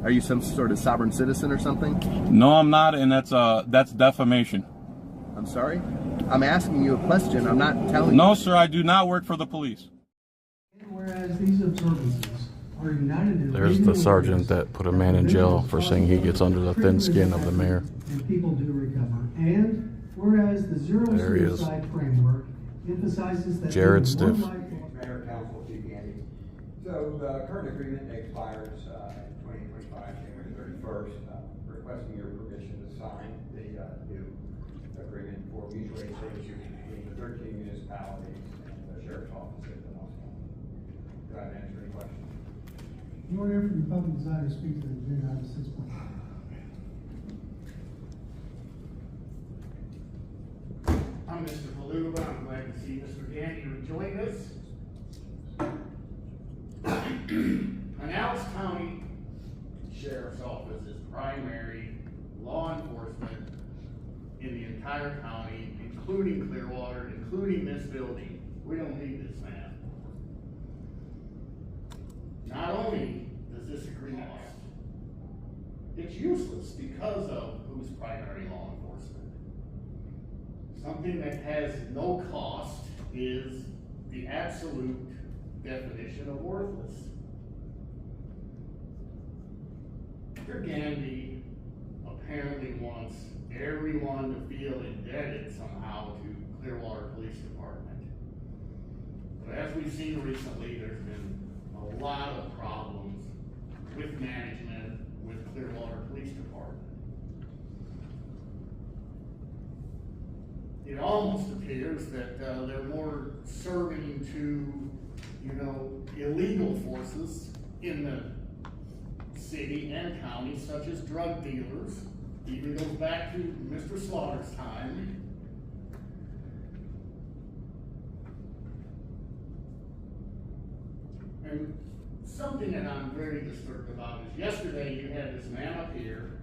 Are you some sort of sovereign citizen or something? No, I'm not, and that's defamation. I'm sorry? I'm asking you a question. I'm not telling you. No, sir, I do not work for the police. Whereas these observances are united in There's the sergeant that put a man in jail for saying he gets under the thin skin of the mayor. And people do recover. And whereas the zero There he is. suicide framework emphasizes that Jared Stiff. Mayor, Council, Chief Andy. So the current agreement expires in 2025, January 31st. Requesting your permission to sign the new agreement for mutual aid services between the 13 municipalities and the Sheriff's Office at the Moscow. Do I answer any questions? Anyone here from the public desire to speak to the agenda item 6.1? I'm Mr. Paluba. I'm glad to see Mr. Gandy rejoin us. Pinellas County Sheriff's Office is primary law enforcement in the entire county, including Clearwater, including this building. We don't need this man. Not only does this agreement, it's useless because of who's primary law enforcement. Something that has no cost is the absolute definition of worthless. Mr. Gandy apparently wants everyone to feel indebted somehow to Clearwater Police Department. But as we've seen recently, there's been a lot of problems with management with Clearwater Police Department. It almost appears that they're more serving to, illegal forces in the city and county, such as drug dealers. Even goes back to Mr. Slaughter's time. And something that I'm very disturbed about is yesterday you had this man up here,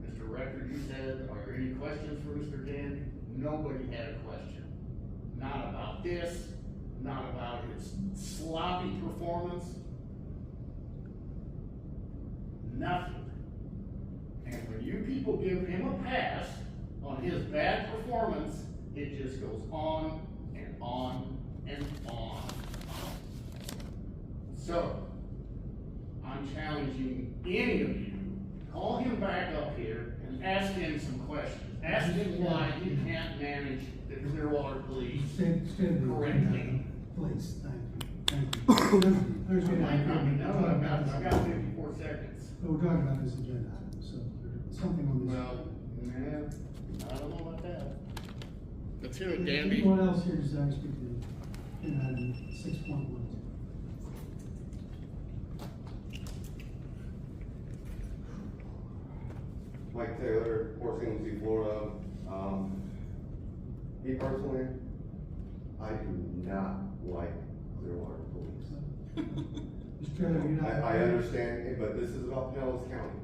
Mr. Rector, you said, are there any questions for Mr. Gandy? Nobody had a question. Not about this, not about his sloppy performance. Nothing. And when you people give him a pass on his bad performance, it just goes on and on and on. So, I'm challenging any of you, call him back up here and ask him some questions. Ask him why he can't manage the Clearwater Police correctly. Please, thank you. There's been I've got 54 seconds. But we're talking about this agenda item, so there's something on this. Well, I don't know about that. Let's hear it, Dandy. Anyone else here desire to speak to agenda item 6.1? Mike Taylor, Port St. Lucie, Florida. Me personally, I do not like Clearwater Police. Mr. Taylor, you're not. I understand it, but this is about Pinellas County.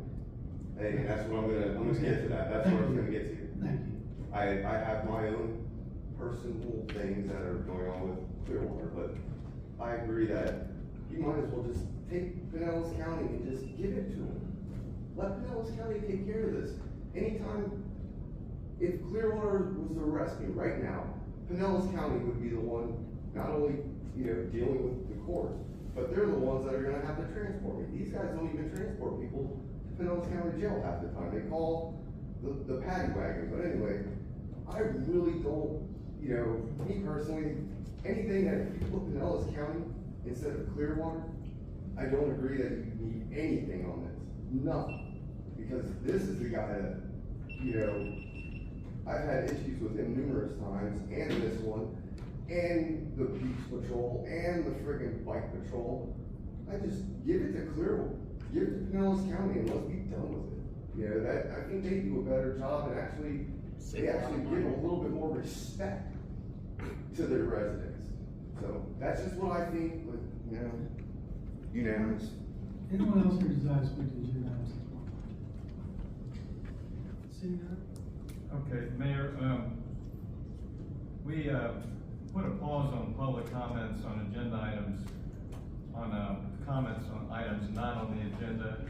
And that's what I'm gonna get to that. That's what I'm gonna get to. Thank you. I have my own personal things that are going on with Clearwater, but I agree that you might as well just take Pinellas County and just give it to them. Let Pinellas County take care of this. Anytime, if Clearwater was to arrest me right now, Pinellas County would be the one, not only, dealing with the courts, but they're the ones that are gonna have to transport me. These guys don't even transport people to Pinellas County Jail half the time. They call the paddy wagon. But anyway, I really don't, me personally, anything that if you put Pinellas County instead of Clearwater, I don't agree that you need anything on this. Nothing. Because this is the guy that, I've had issues with him numerous times, and this one, and the beach patrol, and the friggin' bike patrol. I just give it to Clearwater, give it to Pinellas County, and let's be done with it. I think they do a better job, and they actually give a little bit more respect to their residents. So that's just what I think, but unanimous. Anyone else here desire to speak to the agenda item 6.1? Seeing none? Okay, Mayor, we put a pause on public comments on agenda items, on comments on items not on the agenda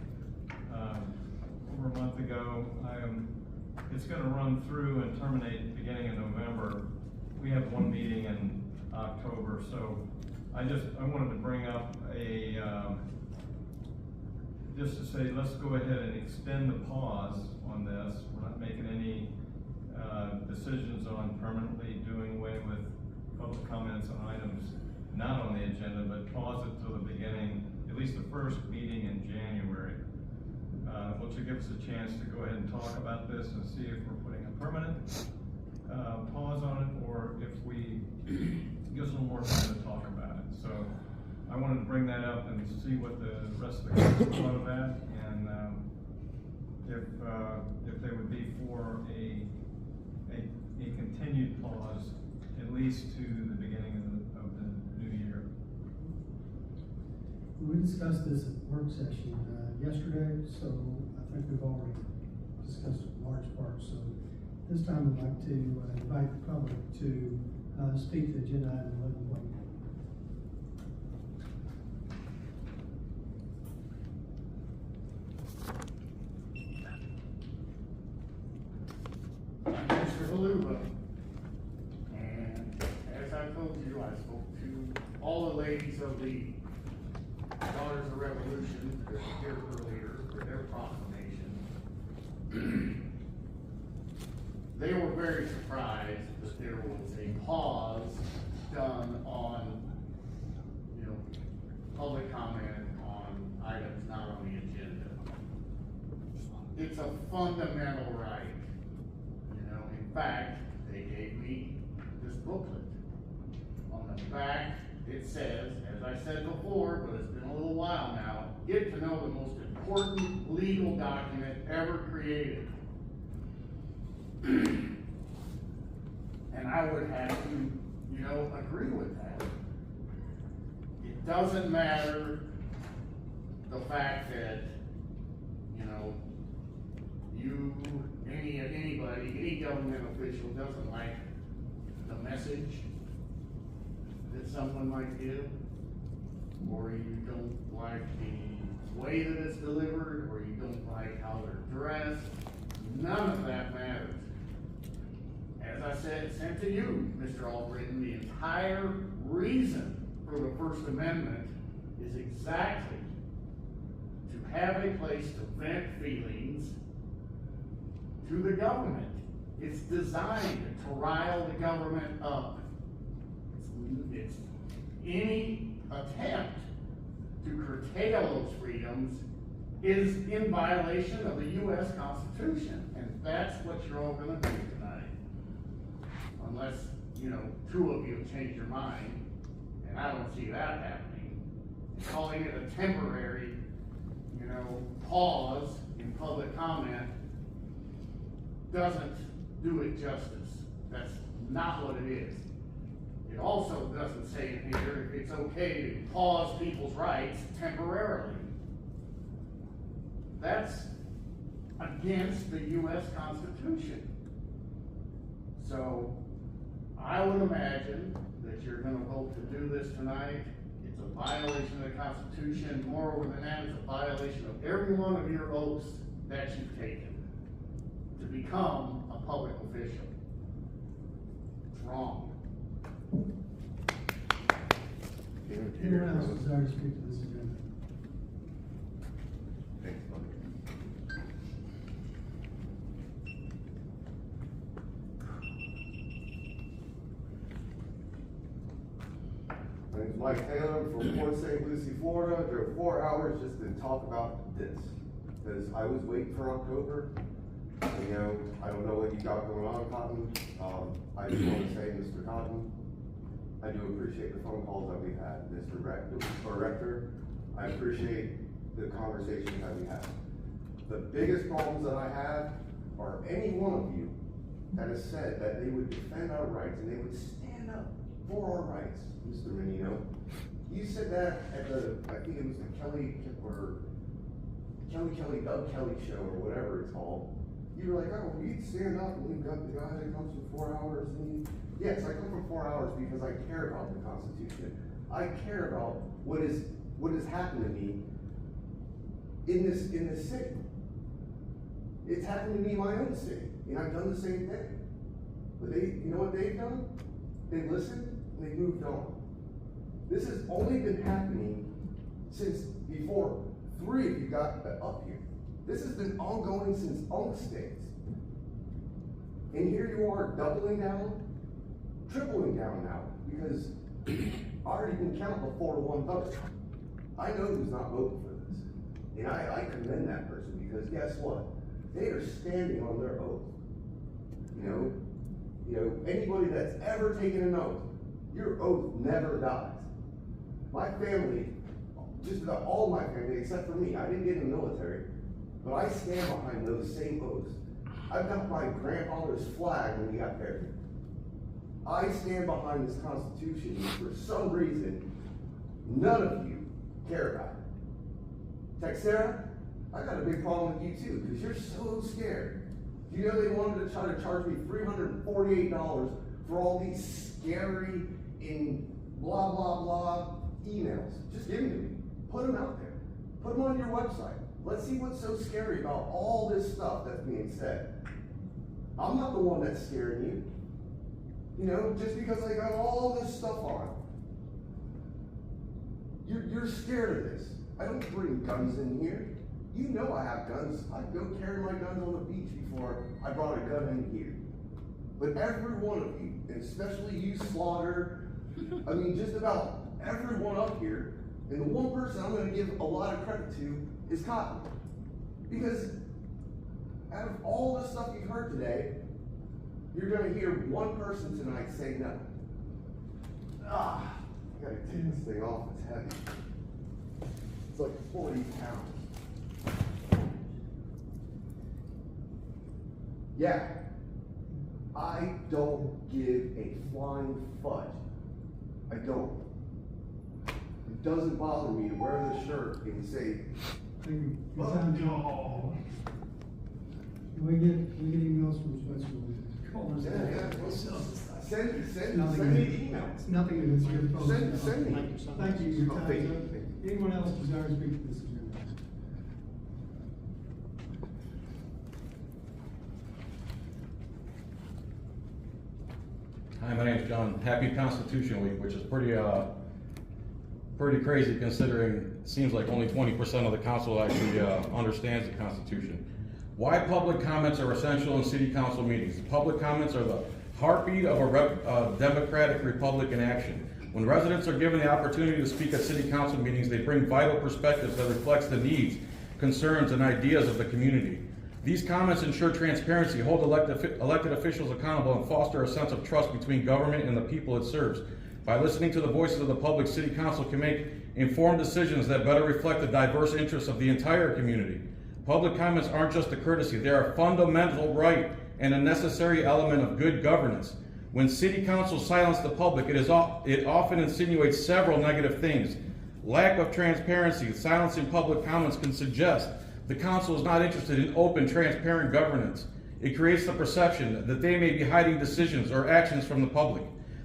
a month ago. It's gonna run through and terminate beginning of November. We have one meeting in October, so I wanted to bring up just to say, let's go ahead and extend the pause on this. We're not making any decisions on permanently doing away with public comments on items not on the agenda, but pause it till the beginning, at least the first meeting in January, which will give us a chance to go ahead and talk about this and see if we're putting a permanent pause on it, or if we give us a little more time to talk about it. So I wanted to bring that up and see what the rest of the council thought of that, and if they would be for a continued pause, at least to the beginning of the new year. We discussed this at work session yesterday, so I think we've already discussed it in large part. So this time I'd like to invite the public to speak to agenda item 11.1. Mr. Haluba. And as I told you, I spoke to all the ladies of the Daughters of Revolution that were here earlier for their proclamation. They were very surprised that there was a pause done on, public comment on items not on the agenda. It's a fundamental right. In fact, they gave me this booklet. On the back, it says, as I said before, but it's been a little while now, get to know the most important legal document ever created. And I would have to, agree with that. It doesn't matter the fact that, anybody, any government official doesn't like the message that someone might give, or you don't like the way that it's delivered, or you don't like how they're dressed. None of that matters. As I said, sent to you, Mr. Albritton, the entire reason for the First Amendment is exactly to have a place to vent feelings to the government. It's designed to rile the government up. It's any attempt to curtail those freedoms is in violation of the U.S. Constitution, and that's what you're all going to do tonight. Unless, two of you have changed your mind, and I don't see that happening. Calling it a temporary, pause in public comment doesn't do it justice. That's not what it is. It also doesn't say in here it's okay to pause people's rights temporarily. That's against the U.S. Constitution. So I would imagine that you're going to vote to do this tonight. It's a violation of the Constitution. Moreover than that, it's a violation of every one of your oaths that you've taken to become a public official. It's wrong. Anyone else desire to speak to this agenda? Thanks, buddy. My name's Mike Taylor from Port St. Lucie, Florida. Drove 4 hours just to talk about this, because I was waiting for October. I don't know what you got going on, Cotton. I just want to say, Mr. Cotton, I do appreciate the phone calls that we've had, Mr. Rector. I appreciate the conversations that we have. The biggest problems that I have are any one of you that has said that they would defend our rights and they would stand up for our rights, Mr. Menino. You said that at I think it was the Doug Kelly show or whatever it's called. You were like, oh, we'd stand up and we've got the guy that comes for 4 hours. And yes, I come for 4 hours because I care about the Constitution. I care about what has happened to me in this city. It's happened to me in my own city, and I've done the same thing. But you know what they've done? They've listened, and they've moved on. This has only been happening since before 3 of you got up here. This has been ongoing since UNC days. And here you are doubling down, tripling down now, because I already can count the 4-1 vote. I know who's not voting for this. And I commend that person, because guess what? They are standing on their oath. You know, anybody that's ever taken an oath, your oath never dies. My family, just about all my family, except for me, I didn't get in the military, but I stand behind those same oaths. I've got my grandfather's flag when we got married. I stand behind this Constitution, and for some reason, none of you care about it. Texera, I got a big problem with you too, because you're so scared. You know they wanted to try to charge me $348 for all these scary and blah, blah, blah emails. Just give them to me. Put them out there. Put them on your website. Let's see what's so scary about all this stuff that's being said. I'm not the one that's scaring you. You know, just because I got all this stuff on. You're scared of this. I don't bring guns in here. You know I have guns. I'd go carry my guns on the beach before I brought a gun in here. But every one of you, and especially you, Slaughter, I mean, just about everyone up here, and the one person I'm going to give a lot of credit to is Cotton. Because out of all the stuff you've heard today, you're going to hear one person tonight say no. I got to take this thing off. It's heavy. It's like 40 pounds. Yeah, I don't give a flying fudge. I don't. It doesn't bother me to wear the shirt and say, Can we get emails from Switzerland? Send me the email. It's nothing that's your phone. Send me. Thank you, your time's up. Anyone else desire to speak to this agenda? Hi, my name's John. Happy Constitution Week, which is pretty crazy considering it seems like only 20% of the council actually understands the Constitution. Why public comments are essential in city council meetings. The public comments are the heartbeat of a democratic republic in action. When residents are given the opportunity to speak at city council meetings, they bring vital perspectives that reflects the needs, concerns, and ideas of the community. These comments ensure transparency, hold elected officials accountable, and foster a sense of trust between government and the people it serves. By listening to the voices of the public, city council can make informed decisions that better reflect the diverse interests of the entire community. Public comments aren't just a courtesy, they are a fundamental right and a necessary element of good governance. When city council silence the public, it often insinuates several negative things. Lack of transparency, silencing public comments can suggest the council is not interested in open, transparent governance. It creates the perception that they may be hiding decisions or actions from the public.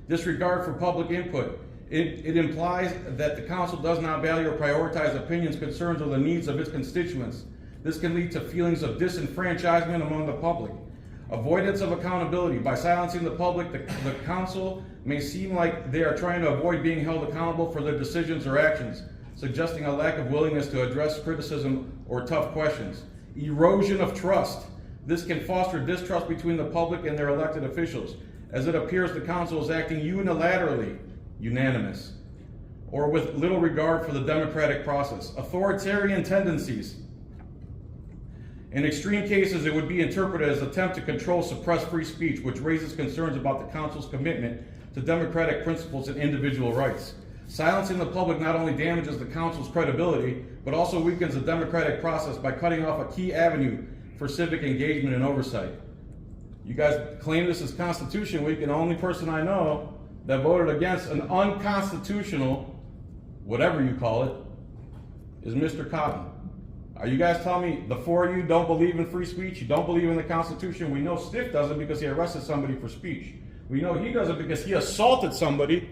Disregard for public input. It implies that the council does not value or prioritize opinions, concerns, or the needs of its constituents. This can lead to feelings of disenfranchisement among the public. Avoidance of accountability. By silencing the public, the council may seem like they are trying to avoid being held accountable for their decisions or actions, suggesting a lack of willingness to address criticism or tough questions. Erosion of trust. This can foster distrust between the public and their elected officials, as it appears the council is acting unilaterally, unanimous, or with little regard for the democratic process. Authoritarian tendencies. In extreme cases, it would be interpreted as an attempt to control, suppress free speech, which raises concerns about the council's commitment to democratic principles and individual rights. Silencing the public not only damages the council's credibility, but also weakens the democratic process by cutting off a key avenue for civic engagement and oversight. You guys claim this is Constitution Week, and the only person I know that voted against an unconstitutional, whatever you call it, is Mr. Cotton. Are you guys telling me the four of you don't believe in free speech? You don't believe in the Constitution? We know Stiff doesn't because he arrested somebody for speech. We know he doesn't because he assaulted somebody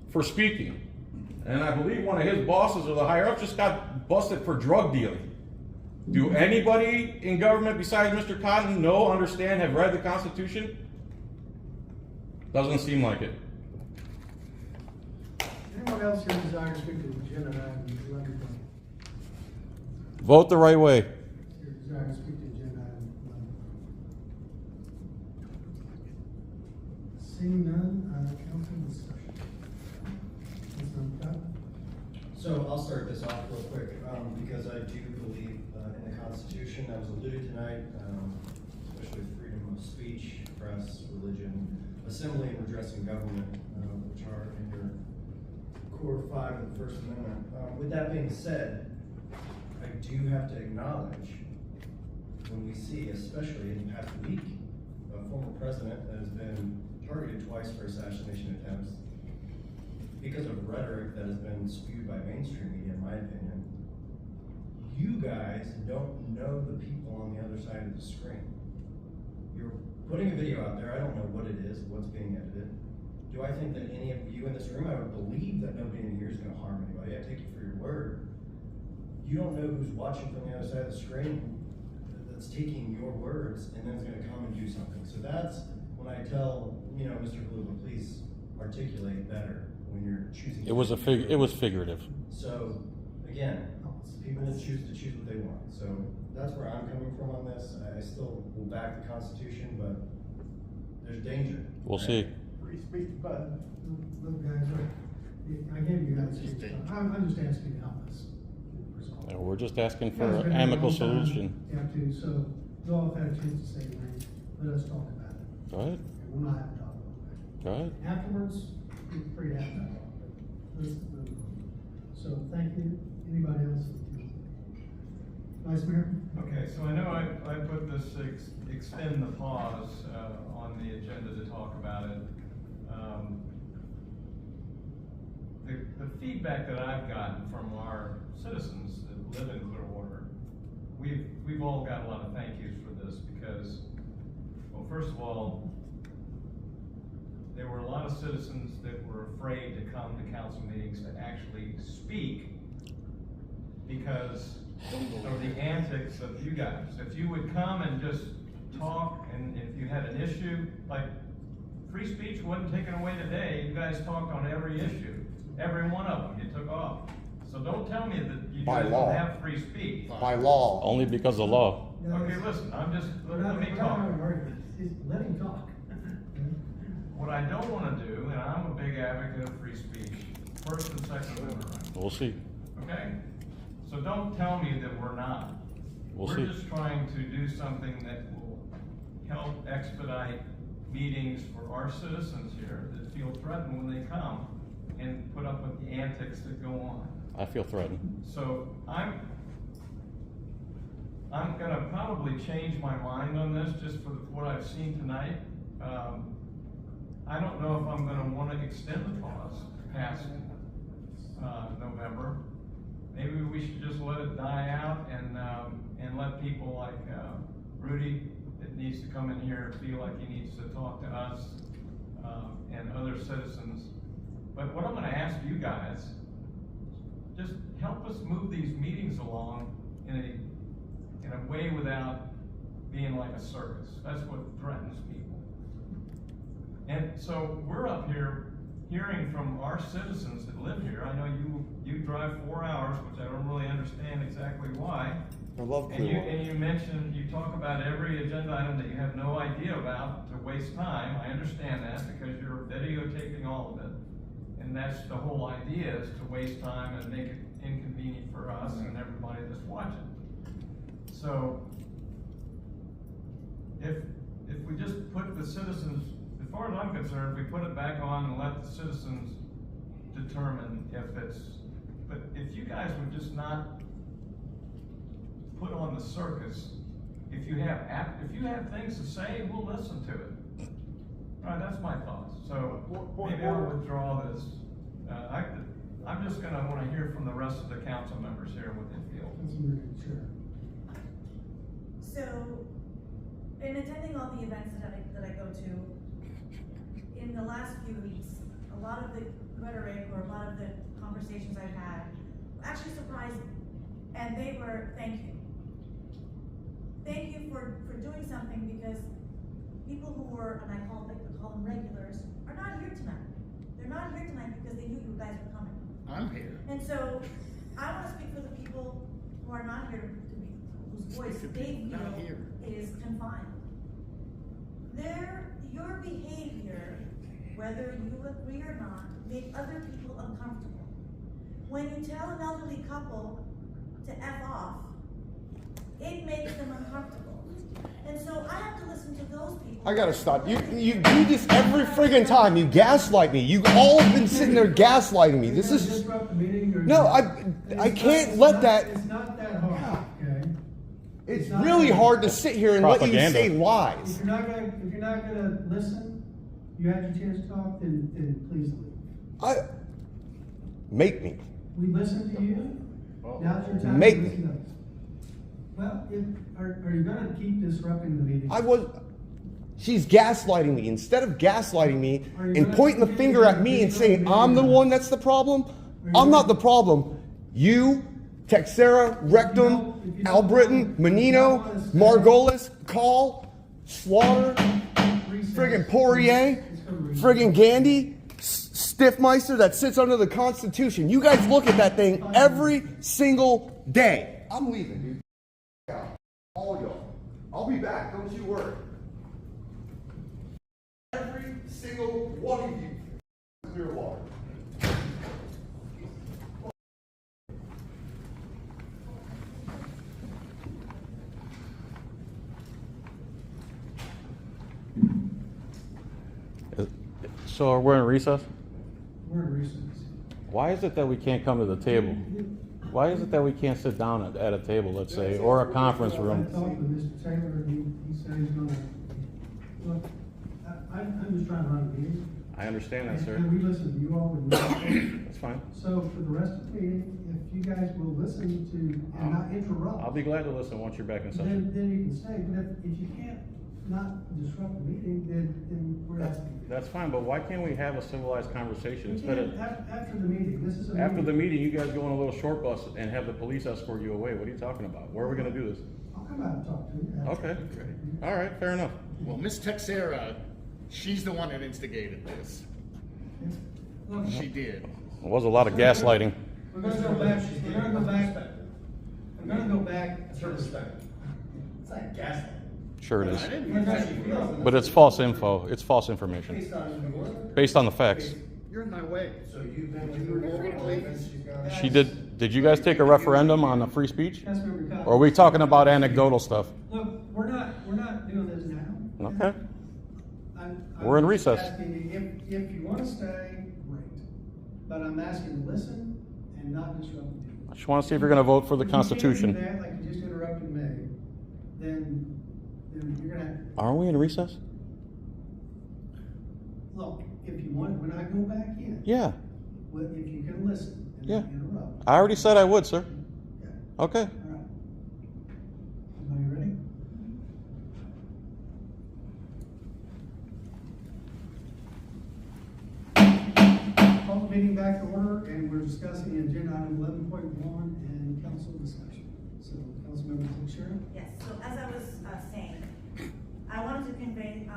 for speaking. And I believe one of his bosses or the higher up just got busted for drug dealing. Do anybody in government besides Mr. Cotton know, understand, have read the Constitution? Doesn't seem like it. Anyone else here desire to speak to agenda item 11? Vote the right way. Here desire to speak to agenda item 11? Seeing none, council discussion. Councilman Cotton? So I'll start this off real quick, because I do believe in the Constitution. That was alluded tonight, especially freedom of speech, press, religion, assembly, and redressing government, which are in your core 5 of the First Amendment. With that being said, I do have to acknowledge when we see, especially in the past week, a former president that has been targeted twice for assassination attempts because of rhetoric that has been spewed by mainstream media, in my opinion. You guys don't know the people on the other side of the screen. You're putting a video out there, I don't know what it is, what's being edited. Do I think that any of you in this room, I would believe that nobody in here is gonna harm anybody, I take you for your word. You don't know who's watching from the other side of the screen that's taking your words and then is gonna come and do something. So that's when I tell, Mr. Kaluga, please articulate better when you're choosing. It was figurative. So, again, people will choose what they want. So that's where I'm coming from on this. I still will back the Constitution, but there's danger. We'll see. Free speech, but look, guys, I gave you guys. I'm just asking to help us resolve. We're just asking for You guys an been here a amicable long time. solution. You have to, so you all have had a chance to say your name. Let us talk about it. Go ahead. And we'll not have to talk about it. Go ahead. Afterwards, you're free to have that talk. But let's move on. So thank you. Anybody else? Vice Mayor? Okay, so I know I put this extend the pause on the agenda to talk about it. The feedback that I've gotten from our citizens that live in Clearwater, we've all got a lot of thank yous for this because, well, first of all, there were a lot of citizens that were afraid to come to council meetings to actually speak because of the antics of you guys. If you would come and just talk, and if you had an issue, like free speech wasn't taken away today, you guys talked on every issue. Every one of them you took off. So don't tell me that you By guys law. don't have free speech. By law. Only because of law. Okay, listen, let me talk. Let him talk. What I don't want to do, and I'm a big advocate of free speech, First and Second Amendment rights. We'll see. Okay? So don't tell me that we're not. We'll We're see. just trying to do something that will help expedite meetings for our citizens here that feel threatened when they come and put up with the antics that go on. I feel threatened. So I'm gonna probably change my mind on this just for what I've seen tonight. I don't know if I'm gonna wanna extend the pause past November. Maybe we should just let it die out and let people like Rudy that needs to come in here feel like he needs to talk to us and other citizens. But what I'm gonna ask you guys, just help us move these meetings along in a way without being like a circus. That's what threatens people. And so we're up here hearing from our citizens that live here. I know you drive 4 hours, which I don't really understand exactly why. I love And Clearwater. you talk about every agenda item that you have no idea about to waste time. I understand that because you're videotaping all of it. And that's the whole idea, is to waste time and make it inconvenient for us and everybody that's watching. So if we just put the citizens, as far as I'm concerned, we put it back on and let the citizens determine if it's, but if you guys would just not put on the circus, if you have things to say, we'll listen to it. All right, that's my thoughts. So maybe I'll withdraw this. I'm just gonna wanna hear from the rest of the council members here what they feel. Sure. So, in attending all the events that I go to, in the last few weeks, a lot of the rhetoric or a lot of the conversations I've had actually surprised me. And they were, thank you. for doing something because people who were, and I call them regulars, are not here tonight. They're not here tonight because they knew you guys were coming. I'm here. And so, I wanna speak for the people who are not here to be, whose voice they Not feel here. is confined. Your behavior, whether you agree or not, make other people uncomfortable. When you tell an elderly couple to F off, it makes them uncomfortable. And so I have to listen to those people. I gotta stop. You do this every friggin' time. You gaslight me. You've all been sitting there gaslighting me. This is Disrupt the meeting or? no. I can't let that. It's not that hard, okay? It's really hard to sit here and let you Propaganda. say lies. If you're not gonna listen, you had your chance to talk, then please leave. Make me. We listened to you, now's your time Make to me. listen to us. Well, are you gonna keep disrupting the meeting? She's gaslighting me. Instead of gaslighting me Are you and gonna pointing the continue finger to at me and disrupt saying the I'm the meeting? one that's the problem, you I'm not gonna- the problem. You, Texera, Rectum, if you don't Albritton, want- Menino, if you don't want to Margolis, Call, Slaughter, Recess. friggin' Poirier, It's gonna recess. friggin' Gandy, Stiffmeister that sits under the Constitution. You guys look at that thing every single day. I'm leaving, dude. Yeah, all y'all. I'll be back. Don't you worry. Every single one of you. Clearwater. So are we in recess? We're in recess. Why is it that we can't come to the table? Why is it that we can't sit down at a table, let's say, or a conference I room? talked with Mr. Taylor, and he said he's gonna, look, I'm just trying to run the meeting. I understand that, sir. And we listen to you all, and That's fine. so for the rest of the meeting, if you guys will listen to, and not interrupt. I'll be glad to listen once you're back in session. Then you can stay, but if you can't not disrupt the meeting, then we're not. That's fine, but why can't we have a civilized conversation instead of, After the meeting, this is a meeting. after the meeting, you guys go on a little short bus and have the police escort you away? What are you talking about? Where are we gonna do this? I'll come out and talk to you. Okay, all right, fair enough. Well, Miss Texera, she's the one that instigated this. Look, She did. It was a lot of gaslighting. we're gonna go back, we're gonna go back. We're gonna go back. It's her perspective. It's not gaslighting. Sure it I is. didn't We're mean gonna- that. But it's false info. It's false information. Based on your. Based on the facts. You're in my way. So you've been with You're her over, grievance, she's gone. She did you guys take a referendum on the free speech? Councilmember Cox. Or are we talking about anecdotal stuff? Look, we're not doing this now. Okay. I'm We're in just recess. asking you, if you wanna stay, great. But I'm asking to listen and not disrupt the meeting. I just want to see if you're going to vote for the If you can't do Constitution. that, like you just interrupted me, then you're gonna, Are we in recess? look, if you want, when I go back in. Yeah. Well, if you can listen and Yeah. not interrupt. I already said I would, sir. Okay, Okay. all right. Everybody ready? Call the meeting back to order, and we're discussing agenda item 11.1 and council discussion. So, Councilmember Teixeira? Yes, so as I was saying, I wanted to convey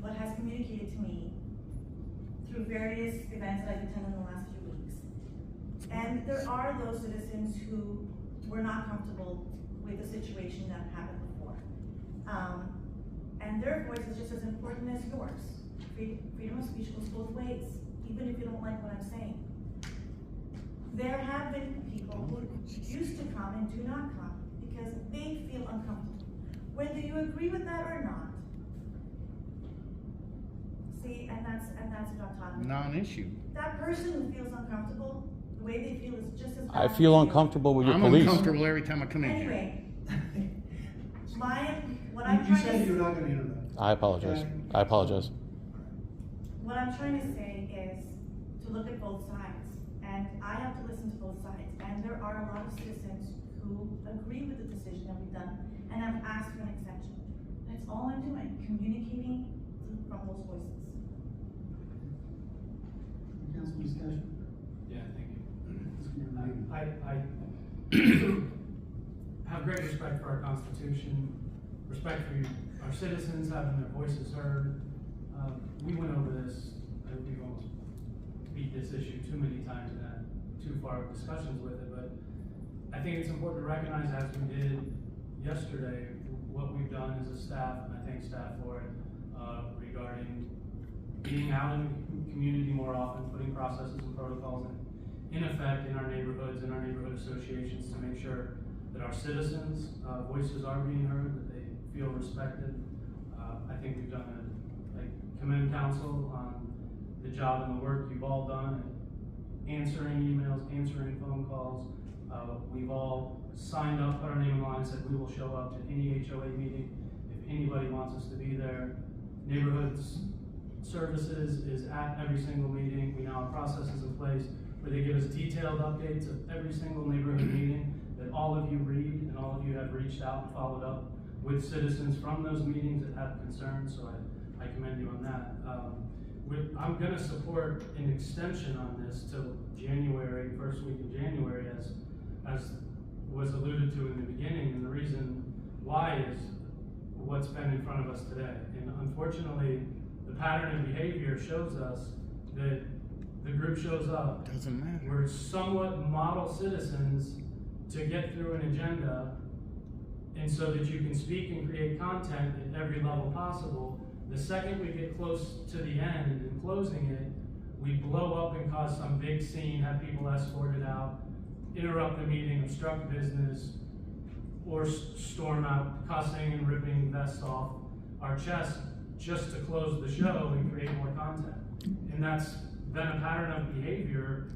what has communicated to me through various events that I've attended in the last few weeks. And there are those citizens who were not comfortable with the situation that happened before. And their voice is just as important as yours. Freedom of speech goes both ways, even if you don't like what I'm saying. There have been people who used to come and do not come because they feel uncomfortable. Whether you agree with that or not. See, and that's what I'm talking about. Non-issue. That person who feels uncomfortable, the way they feel is just as I valid feel as you. uncomfortable with your I'm police. uncomfortable every time I come in here. Anyway, what I'm You trying said to you're not gonna interrupt. I apologize. I apologize. What I'm trying to say is to look at both sides, and I have to listen to both sides. And there are a lot of citizens who agree with the decision that we've done, and have asked for an extension. That's all I'm doing, communicating from those voices. Council discussion? Yeah, thank you. Councilmember Knight. I have great respect for our Constitution. respect for our citizens, having their voices heard. We went over this, I think we've almost beat this issue too many times and had too far of discussions with it, but I think it's important to recognize, as we did yesterday, what we've done as a staff, and I thank staff for it, regarding being out in the community more often, putting processes and protocols in effect in our neighborhoods and our neighborhood associations to make sure that our citizens' voices are being heard, that they feel respected. I think we've done I commend council on the job and the work you've all done, answering emails, answering phone calls. We've all signed up, put our name on the line, and said we will show up to any HOA meeting if anybody wants us to be there. Neighborhoods Services is at every single meeting. We now have processes in place where they give us detailed updates of every single neighborhood meeting that all of you read, and all of you have reached out and followed up with citizens from those meetings that have concerns, so I commend you on that. I'm going to support an extension on this till January, first week of January, as was alluded to in the beginning, and the reason why is what's been in front of us today. And unfortunately, the pattern of behavior shows us that the group shows up. Doesn't matter. We're somewhat model citizens to get through an agenda, and so that you can speak and create content at every level possible. The second we get close to the end and closing it, we blow up and cause some big scene, have people escorted out, interrupt the meeting, obstruct business, or storm out cussing and ripping vests off our chests just to close the show and create more content. And that's been a pattern of behavior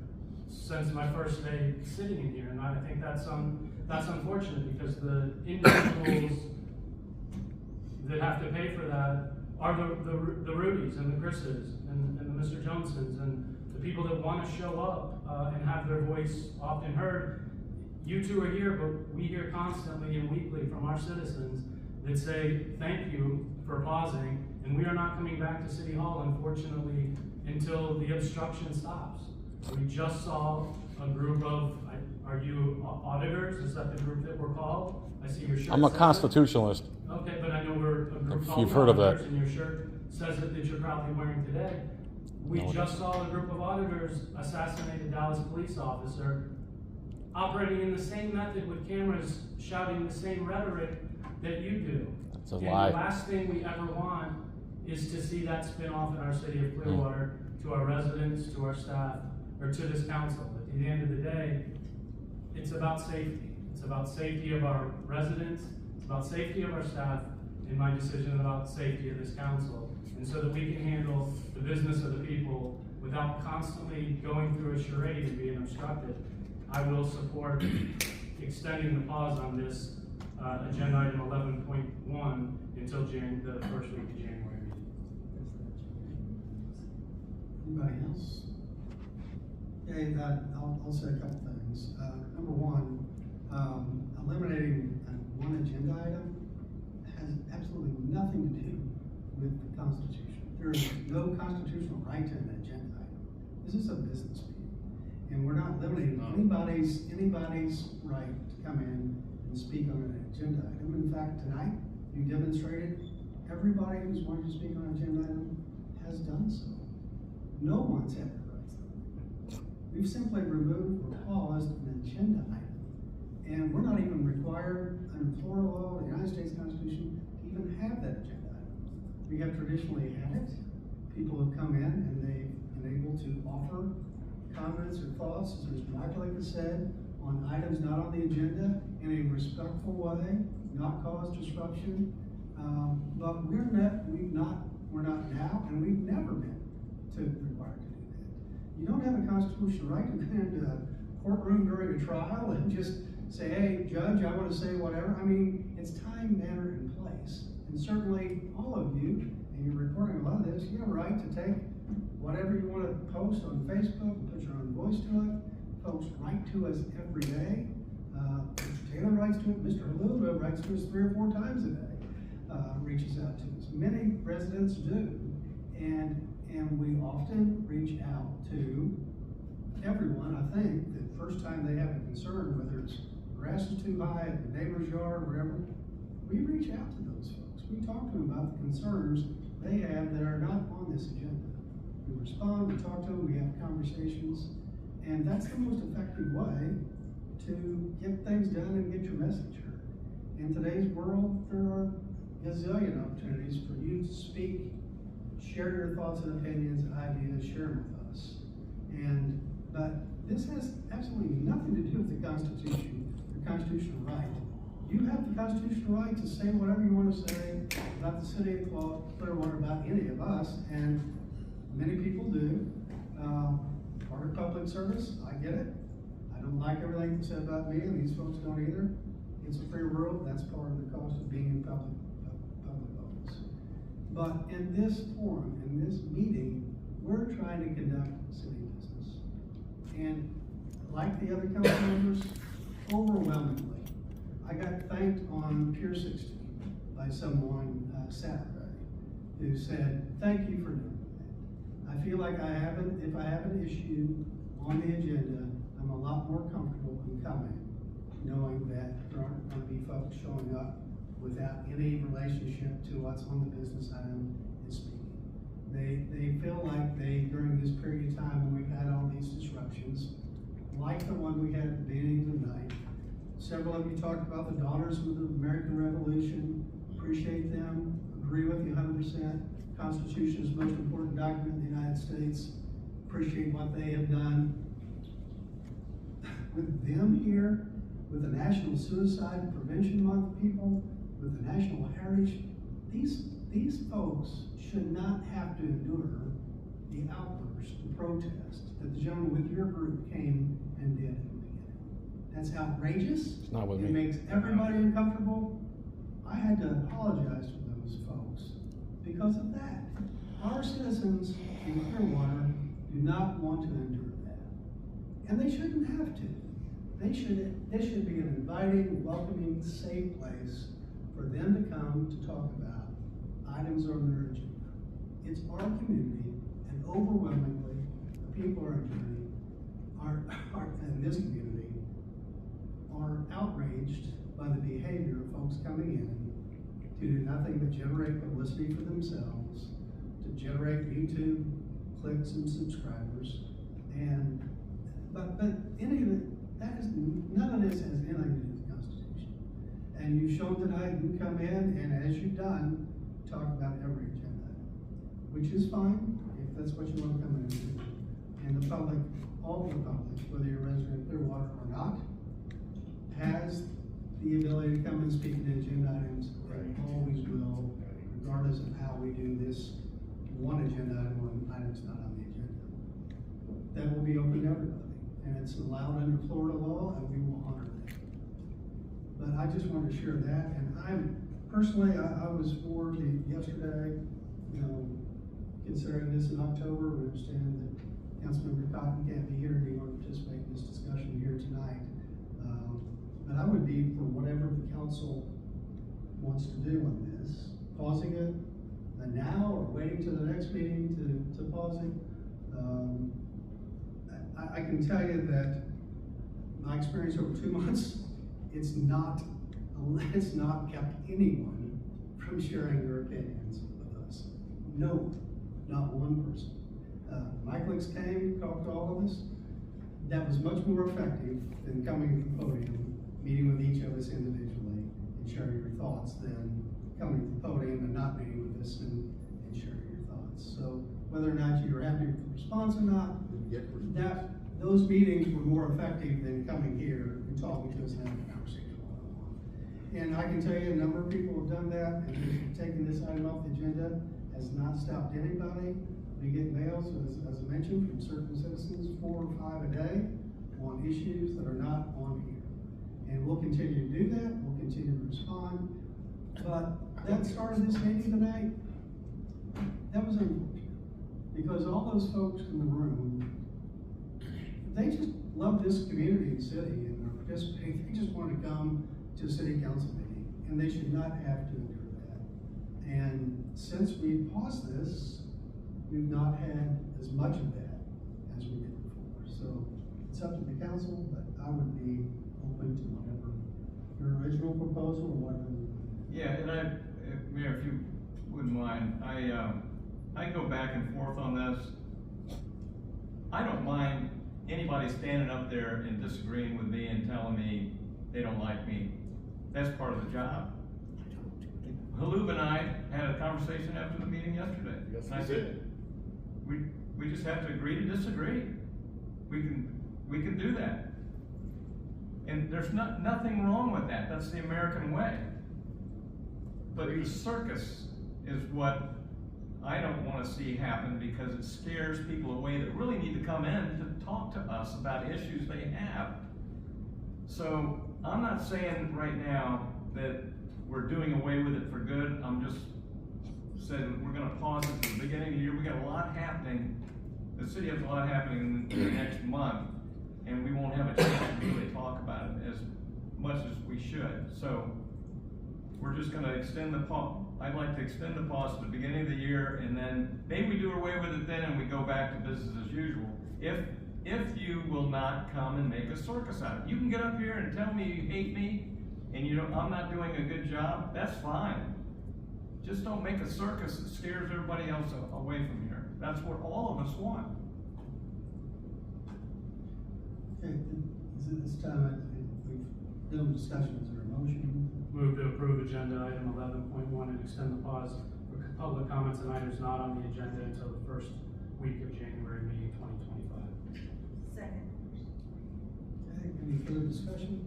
since my first day sitting in here, and I think that's unfortunate, because the individuals that have to pay for that are the Rudies and the Chris's and the Mr. Johnsons and the people that want to show up and have their voice often heard. You two are here, but we hear constantly and weekly from our citizens that say, thank you for pausing, and we are not coming back to City Hall, unfortunately, until the obstruction stops. We just saw a group of, are you auditors? Is that the group that we're called? I see your shirt. I'm a constitutionalist. Okay, but I know we're a group If called you've heard of that. auditors, and your shirt says that you're proudly wearing today. We No, just saw a group of auditors assassinate a Dallas police officer, operating in the same method with cameras, shouting the same rhetoric that you do. That's a and lie. The last thing we ever want is to see that spin off in our city of Clearwater, to our residents, to our staff, or to this council. At the end of the day, it's about safety. It's about safety of our residents, it's about safety of our staff, and my decision about safety of this council. And so that we can handle the business of the people without constantly going through a charade and being obstructed, I will support extending the pause on this agenda item 11.1 until the first week of January. Anybody else? Okay, I'll say a couple things. Number one, eliminating one agenda item has absolutely nothing to do with the Constitution. There is no constitutional right to an agenda item. This is a business meeting, and we're not eliminating anybody's right to come in and speak on an agenda item. In fact, tonight you demonstrated everybody who's wanted to speak on an agenda item has done so. No one's had their rights. We've simply removed or paused an agenda item, and we're not even required under Florida law or the United States Constitution to even have that agenda item. We have traditionally had it. People have come in and they've been able to offer comments or thoughts, as Mr. Michael has said, on items not on the agenda in a respectful way, not cause disruption. But we're not now, and we've never been required to do that. You don't have a constitutional right to go into a courtroom during a trial and just say, hey, judge, I want to say whatever. I mean, it's time, manner, and place. And certainly all of you, and you're recording a lot of this, you have a right to take whatever you want to post on Facebook and put your own voice to it. Folks write to us every day. Mr. Taylor writes to it. Mr. Halulu writes to us 3 or 4 times a day, reaches out to us. Many residents do. And we often reach out to everyone, I think, the first time they have a concern, whether it's grass is too high at the neighbor's yard, wherever, we reach out to those folks. We talk to them about the concerns they have that are not on this agenda. We respond, we talk to them, we have conversations, and that's the most effective way to get things done and get your message heard. In today's world, there are gazillion opportunities for you to speak, share your thoughts and opinions and ideas, share them with us. But this has absolutely nothing to do with the Constitution, your constitutional right. You have the constitutional right to say whatever you want to say about the city of Clearwater, about any of us, and many people do. Part of public service, I get it. I don't like everything that's said about me, and these folks don't either. It's a free world. That's part of the cost of being in public office. But in this forum, in this meeting, we're trying to conduct city business. And like the other council members, overwhelmingly, I got thanked on Pier 16 by someone Saturday who said, "Thank you for doing that. I feel like if I have an issue on the agenda, I'm a lot more comfortable in coming, knowing that there aren't going to be folks showing up without any relationship to what's on the business item and speaking." They feel like during this period of time when we've had all these disruptions, like the one we had at the beginning of the night, several of you talked about the Daughters of the American Revolution. Appreciate them. Agree with you 100%. Constitution is the most important document in the United States. Appreciate what they have done. With them here, with the National Suicide Prevention Month people, with the National Heritage, these folks should not have to endure the outburst, the protest that the gentleman with your group came and did. That's outrageous. It's not with It me. makes everybody uncomfortable. I had to apologize to those folks because of that. Our citizens in Clearwater do not want to endure that. And they shouldn't have to. This should be an inviting, welcoming, safe place for them to come to talk about items on their agenda. It's our community, and overwhelmingly, the people in this community are outraged by the behavior of folks coming in to do nothing but generate publicity for themselves, to generate YouTube clicks and subscribers, but any of it, none of this has anything to do with the Constitution. And you've shown tonight you come in and, as you've done, talk about every agenda, which is fine if that's what you want to come in and do. And the public, all the public, whether you're a resident of Clearwater or not, has the ability to come and speak to agenda items, and always will, regardless of how we do this one agenda item when item's not on the agenda. That will be open to everybody, and it's allowed under Florida law, and we will honor that. But I just wanted to share that, and I was for yesterday, considering this in October. We understand that Councilmember Cotton can't be here, and he won't participate in this discussion here tonight. But I would be for whatever the council wants to do on this, pausing it now or waiting to the next meeting to pause it. I can tell you that my experience over 2 months, it's not kept anyone from sharing their opinions with us. No, not one person. Mike Licks came, talked to all of us. That was much more effective than coming to the podium, meeting with each of us individually and sharing your thoughts than coming to the podium and not meeting with us and sharing your thoughts. So whether or not you're happy with the response or not, those meetings were more effective than coming here and talking to us and having a conversation one-on-one. And I can tell you a number of people have done that, and taking this item off the agenda has not stopped anybody. We get mails, as I mentioned, from certain citizens, 4 or 5 a day on issues that are not on here. And we'll continue to do that, we'll continue to respond. But that started this meeting tonight, that was unfortunate. Because all those folks in the room, they just love this community and city and are participating. They just want to come to a city council meeting, and they should not have to endure that. And since we paused this, we've not had as much of that as we did before. So it's up to the council, but I would be open to whatever your original proposal or whatever. Yeah, and Mayor, if you wouldn't mind, I go back and forth on this. I don't mind anybody standing up there and disagreeing with me and telling me they don't like me. That's part of the job. Halub and I had a conversation after the meeting yesterday. Yes, and I we said, did. we just have to agree to disagree. We can do that. And there's nothing wrong with that. That's the American way. But the circus is what I don't want to see happen, because it scares people away that really need to come in to talk to us about issues they have. So I'm not saying right now that we're doing away with it for good. I'm just saying we're going to pause it at the beginning of the year. We got a lot happening. The city has a lot happening in the next month, and we won't have a chance to really talk about it as much as we should. So we're just going to extend the pause. I'd like to extend the pause to the beginning of the year, and then maybe we do away with it then, and we go back to business as usual. If you will not come and make a circus out of it. You can get up here and tell me you hate me, and I'm not doing a good job. That's fine. Just don't make a circus that scares everybody else away from here. That's what all of us want. Okay, this time, we've done discussion, is there a motion? Move to approve agenda item 11.1 and extend the pause for public comments on items not on the agenda until the first week of January meeting 2025. Second. Okay, any further discussion?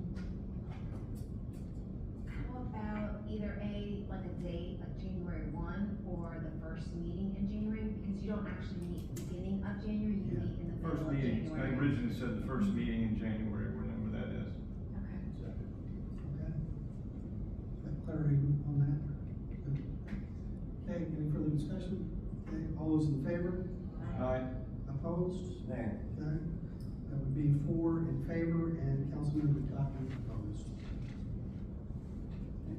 How about either like a date, like January 1, or the first meeting in January? Because you don't actually meet beginning of January, you meet in the middle First of meeting, January. I originally said the first meeting in January, whenever that is. Okay. Okay. Got clarity on that? Good. Okay, any further discussion? Okay, all those in favor? Aye. Opposed? Nay. Okay, that would be 4 in favor and Councilmember Cotton opposed. Okay.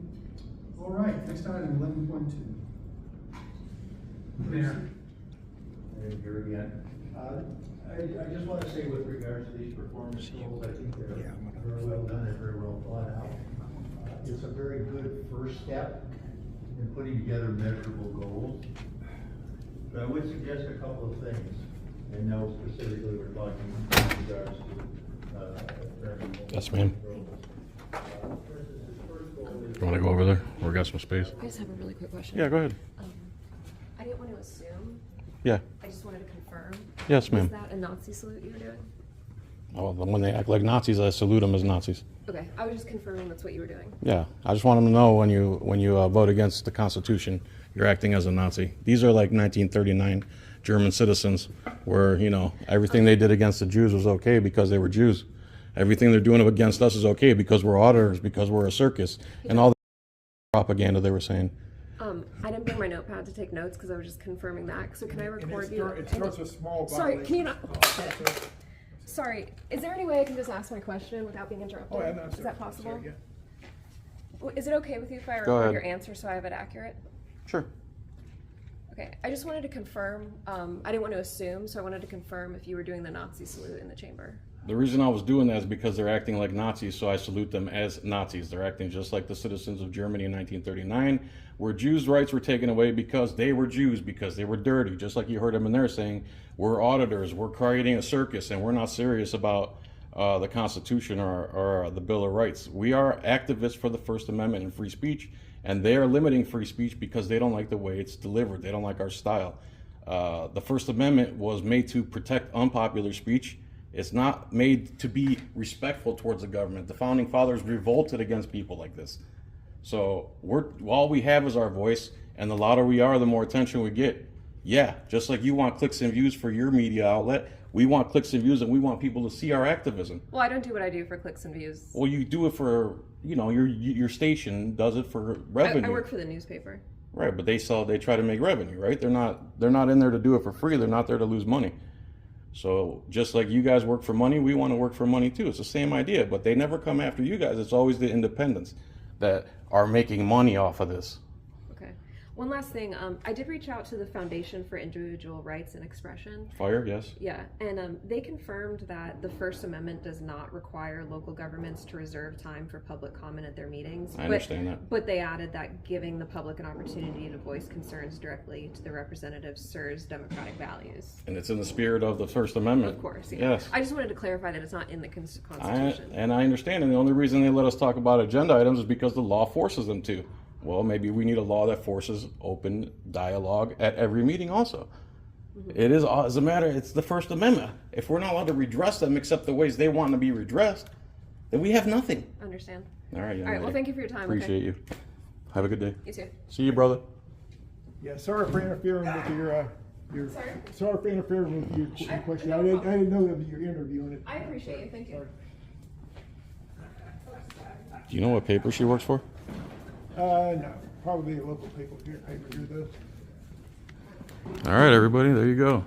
All right, next item, 11.2. Mayor. Here again. I just want to say with regards to these performance goals, I think they're very well done, they're very well thought out. It's a very good first step in putting together measurable goals. But I would suggest a couple of things, and now specifically we're talking in regards to Yes, ma'am. You want to go over there? We got some space. I just have a really quick question. Yeah, go ahead. I didn't want to assume. Yeah. I just wanted to confirm. Yes, ma'am. Is that a Nazi salute you were doing? Oh, when they act like Nazis, I salute them as Nazis. Okay, I was just confirming that's what you were doing. Yeah, I just want them to know when you vote against the Constitution, you're acting as a Nazi. These are like 1939 German citizens, where everything they did against the Jews was okay because they were Jews. Everything they're doing against us is okay because we're auditors, because we're a circus, and all the propaganda they were saying. I didn't bring my notepad to take notes because I was just confirming that. So can I record you? It starts with small. Sorry, can you not? Sorry, is there any way I can just ask my question without being interrupted? Oh, yeah, no, is that possible? Sorry, yeah. Is it okay with you if I Go record ahead. your answer so I have it accurate? Sure. Okay, I just wanted to confirm. I didn't want to assume, so I wanted to confirm if you were doing the Nazi salute in the chamber. The reason I was doing that is because they're acting like Nazis, so I salute them as Nazis. They're acting just like the citizens of Germany in 1939, where Jews' rights were taken away because they were Jews, because they were dirty. Just like you heard them in there saying, we're auditors, we're creating a circus, and we're not serious about the Constitution or the Bill of Rights. We are activists for the First Amendment and free speech, and they are limiting free speech because they don't like the way it's delivered. They don't like our style. The First Amendment was made to protect unpopular speech. It's not made to be respectful towards the government. The Founding Fathers revolted against people like this. So all we have is our voice, and the louder we are, the more attention we get. Yeah, just like you want clicks and views for your media outlet, we want clicks and views, and we want people to see our activism. Well, I don't do what I do for clicks and views. Well, you do it for, your station does it for revenue. I work for the newspaper. Right, but they try to make revenue, right? They're not in there to do it for free. They're not there to lose money. So just like you guys work for money, we want to work for money too. It's the same idea, but they never come after you guys. It's always the independents that are making money off of this. Okay. One last thing, I did reach out to the Foundation for Individual Rights and Expression. Fire, yes. Yeah, and they confirmed that the First Amendment does not require local governments to reserve time for public comment at their meetings. I understand that. But they added that giving the public an opportunity to voice concerns directly to the representatives serves democratic values. And it's in the spirit of the First Amendment. Of course, yeah. Yes. I just wanted to clarify that it's not in the Constitution. And I understand, and the only reason they let us talk about agenda items is because the law forces them to. Well, maybe we need a law that forces open dialogue at every meeting also. It is, as a matter, it's the First Amendment. If we're not allowed to redress them except the ways they want to be redressed, then we have nothing. Understand. All right, young All right, well, lady. thank you for your time. Appreciate you. Have a good day. You too. See you, brother. Yeah, sorry for interfering with your Sorry? sorry for interfering with your question. I didn't know that you were interviewing it. I appreciate you. Thank you. Do you know what paper she works for? No, probably a local paper here does. All right, everybody, there you go.